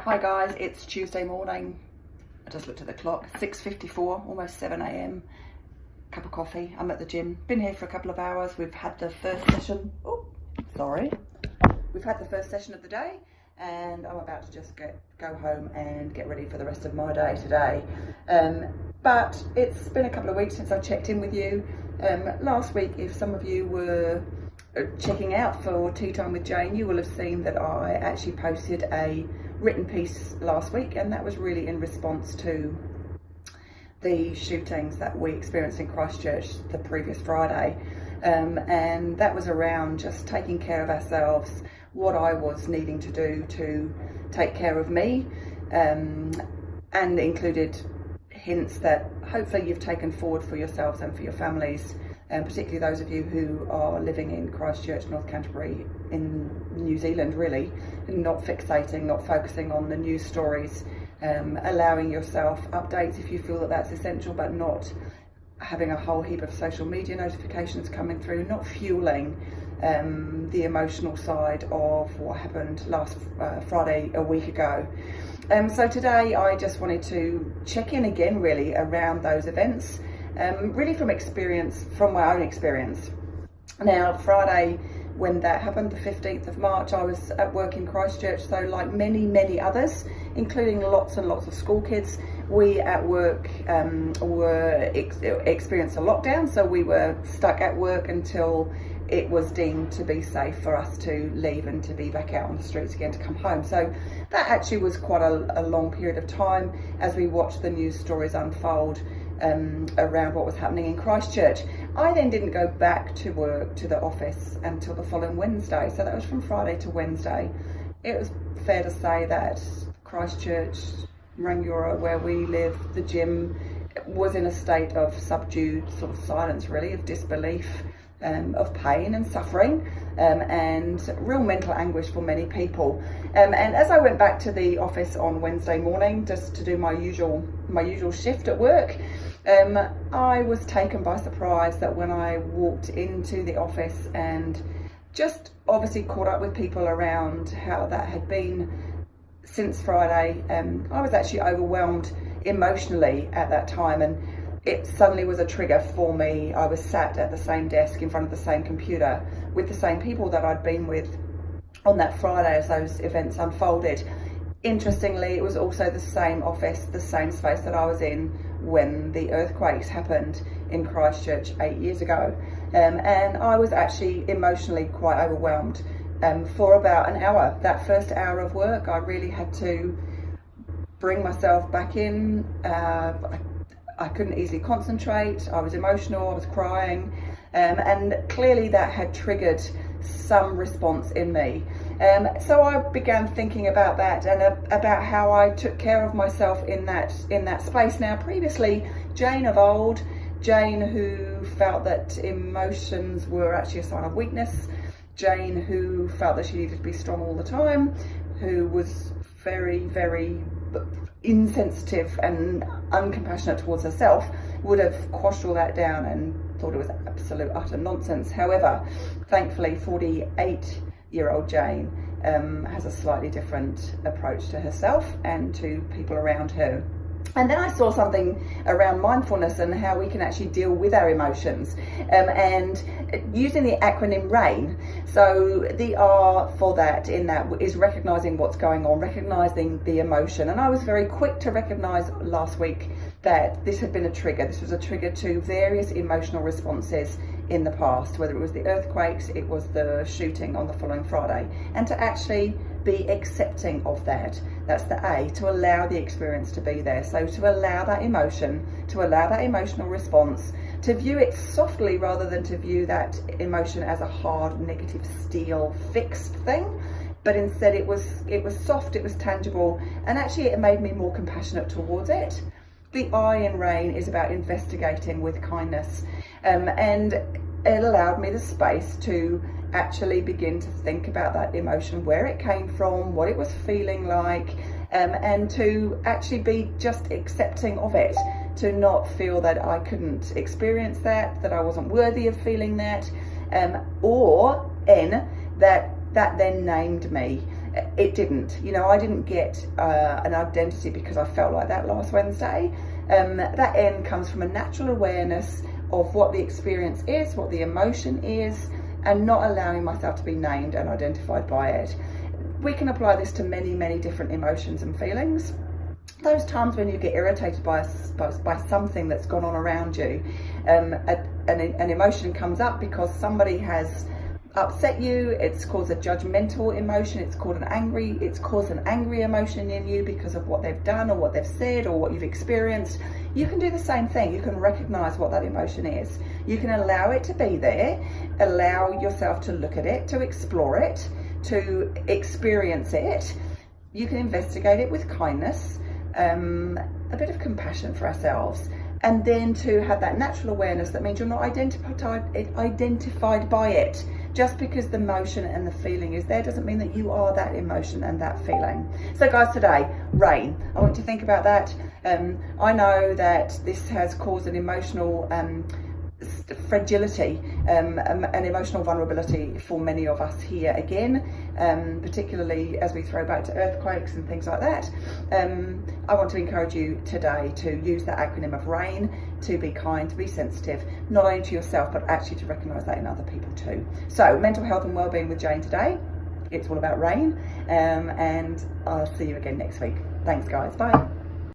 Hi guys, it's Tuesday morning. I just looked at the clock, 6:54, almost 7 a.m. Cup of coffee, I'm at the gym. Been here for a couple of hours. We've had the first session, We've had the first session of the day and I'm about to just go home and get ready for the rest of my day today. But it's been a couple of weeks since I checked in with you. Last week, if some of you were checking out for Tea Time with Jane, you will have seen that I actually posted a written piece last week, and that was really in response to the shootings that we experienced in Christchurch the previous Friday. And that was around just taking care of ourselves, what I was needing to do to take care of me, and included hints that hopefully you've taken forward for yourselves and for your families, and particularly those of you who are living in Christchurch, North Canterbury, in New Zealand really, and not fixating, not focusing on the news stories, allowing yourself updates if you feel that that's essential, but not having a whole heap of social media notifications coming through, not fueling the emotional side of what happened last Friday a week ago. So today I just wanted to check in again really around those events, really from my own experience. Now Friday, when that happened, the 15th of March, I was at work in Christchurch, so like many others, including lots and lots of school kids, we at work experienced a lockdown, so we were stuck at work until it was deemed to be safe for us to leave and to be back out on the streets again to come home. So that actually was quite a long period of time as we watched the news stories unfold around what was happening in Christchurch. I then didn't go back to work, to the office, until the following Wednesday. So that was from Friday to Wednesday. It was fair to say that Christchurch, Rangiora, where we live, the gym, was in a state of subdued sort of silence really, of disbelief, of pain and suffering, and real mental anguish for many people. And as I went back to the office on Wednesday morning just to do my usual shift at work, I was taken by surprise that when I walked into the office and just obviously caught up with people around how that had been since Friday, I was actually overwhelmed emotionally at that time, and it suddenly was a trigger for me. I was sat at the same desk in front of the same computer with the same people that I'd been with on that Friday as those events unfolded. Interestingly, it was also the same office, the same space that I was in when the earthquakes happened in Christchurch 8 years ago. And I was actually emotionally quite overwhelmed for about an hour. That first hour of work, I really had to bring myself back in. I couldn't easily concentrate, I was emotional, I was crying, and clearly that had triggered some response in me. So I began thinking about that and about how I took care of myself in that space. Now previously, Jane of old, Jane who felt that emotions were actually a sign of weakness, Jane who felt that she needed to be strong all the time, who was very insensitive and uncompassionate towards herself, would have quashed all that down and thought it was absolute utter nonsense. However, thankfully 48-year-old Jane has a slightly different approach to herself and to people around her. And then I saw something around mindfulness and how we can actually deal with our emotions, and using the acronym RAIN. So the R for that in that is recognizing what's going on, recognizing the emotion. And I was very quick to recognize last week that this had been a trigger. This was a trigger to various emotional responses in the past, whether it was the earthquakes, it was the shooting on the following Friday, and to actually be accepting of that. That's the A, to allow the experience to be there. So to allow that emotion, to allow that emotional response, to view it softly rather than to view that emotion as a hard, negative, steel, fixed thing. But instead it was soft, it was tangible, and actually it made me more compassionate towards it. The I in RAIN is about investigating with kindness, and it allowed me the space to actually begin to think about that emotion, where it came from, what it was feeling like, and to actually be just accepting of it, to not feel that I couldn't experience that I wasn't worthy of feeling that, or N, that then named me. it didn't. You know, I didn't get an identity because I felt like that last Wednesday. That N comes from a natural awareness of what the experience is, what the emotion is, and not allowing myself to be named and identified by it. We can apply this to many, many different emotions and feelings. Those times when you get irritated by something that's gone on around you, an emotion comes up because somebody has upset you, it's caused a judgmental emotion, it's caused an angry emotion in you because of what they've done or what they've said or what you've experienced. You can do the same thing. You can recognize what that emotion is. You can allow it to be there, allow yourself to look at it, to explore it, to experience it. You can investigate it with kindness, a bit of compassion for ourselves, and then to have that natural awareness. That means you're not identified by it. Just because the emotion and the feeling is there doesn't mean that you are that emotion and that feeling. So guys, today, rain. I want you to think about that. I know that this has caused an emotional fragility, an emotional vulnerability for many of us here again, particularly as we throw back to earthquakes and things like that. I want to encourage you today to use that acronym of RAIN, to be kind, to be sensitive, not only to yourself, but actually to recognise that in other people too. So, mental health and wellbeing with Jane today. It's all about RAIN, and I'll see you again next week. Thanks guys, bye.